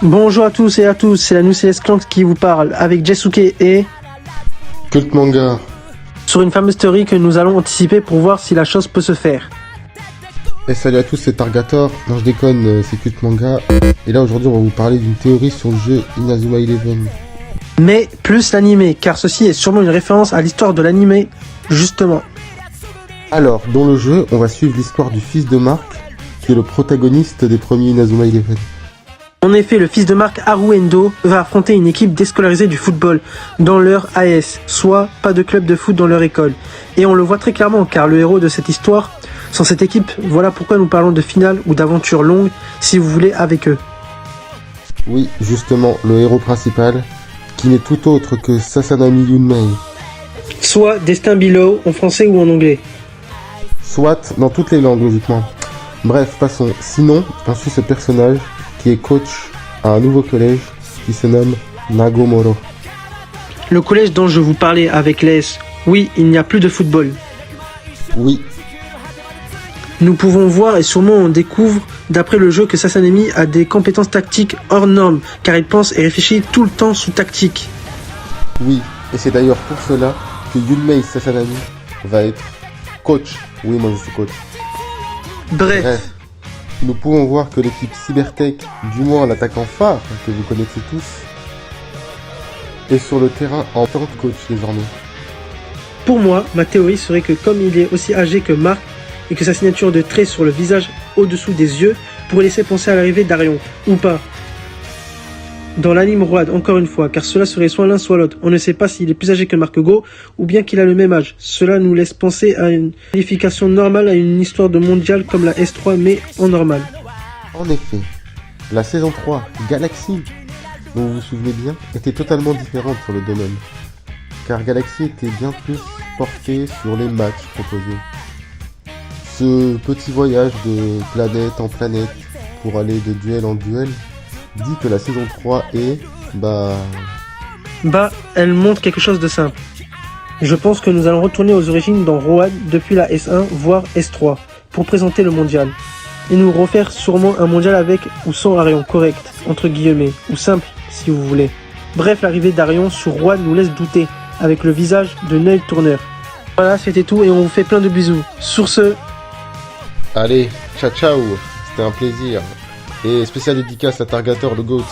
Bonjour à tous et à tous, c'est la NewCS Clank qui vous parle avec Jesuke et... Cult Manga. Sur une fameuse théorie que nous allons anticiper pour voir si la chose peut se faire. Et salut à tous, c'est Targator. Non, je déconne, c'est Cult Manga. Et là, aujourd'hui, on va vous parler d'une théorie sur le jeu Inazuma Eleven. Mais plus l'animé, car ceci est sûrement une référence à l'histoire de l'animé, justement. Alors, dans le jeu, on va suivre l'histoire du fils de Mark, qui est le protagoniste des premiers Inazuma Eleven. En effet, le fils de Mark, Haru Endo, va affronter une équipe déscolarisée du football dans leur AS, soit pas de club de foot dans leur école. Et on le voit très clairement, car le héros de cette histoire, sans cette équipe, voilà pourquoi nous parlons de finale ou d'aventure longue, si vous voulez, avec eux. Oui, justement, le héros principal, qui n'est tout autre que Sasanami Yunmei. Soit Destin Below, en français ou en anglais. Soit dans toutes les langues, logiquement. Bref, passons. Sinon, on suit ce personnage qui est coach à un nouveau collège qui se nomme Nagomoro. Le collège dont je vous parlais avec l'AS, oui, il n'y a plus de football. Oui, Nous pouvons voir et sûrement on découvre d'après le jeu que Sasanemi a des compétences tactiques hors normes, car il pense et réfléchit tout le temps sous tactique. oui. Et c'est d'ailleurs pour cela que Yunmei Sasanami va être coach. Oui, moi je suis coach. Bref, Nous pouvons voir que l'équipe Cybertech, du moins l'attaquant phare que vous connaissez tous, est sur le terrain en tant que coach désormais. pour moi, ma théorie serait que comme il est aussi âgé que Mark et que sa signature de trait sur le visage au-dessous des yeux pourrait laisser penser à l'arrivée d'Arion, ou pas. Dans l'anime Road, encore une fois, car cela serait soit l'un soit l'autre. On ne sait pas s'il est plus âgé que Mark Go, ou bien qu'il a le même âge. Cela nous laisse penser à une qualification normale à une histoire de mondial comme la S3, mais en normal. En effet, la saison 3, Galaxy, dont vous vous souvenez bien, était totalement différente sur le domaine. Car Galaxy était bien plus porté sur les matchs proposés. Ce petit voyage de planète en planète pour aller de duel en duel dit que la saison 3 est, Elle montre quelque chose de simple. Je pense que nous allons retourner aux origines dans Road depuis la S1, voire S3, pour présenter le mondial. Et nous refaire sûrement un mondial avec ou sans Arion, correct, entre guillemets, ou simple, si vous voulez. Bref, l'arrivée d'Arion sur Road nous laisse douter, avec le visage de Neil Turner. Voilà, c'était tout et on vous fait plein de bisous. Sur ce, Allez, ciao ciao, c'était un plaisir. Et spécial dédicace à Targator le GOAT.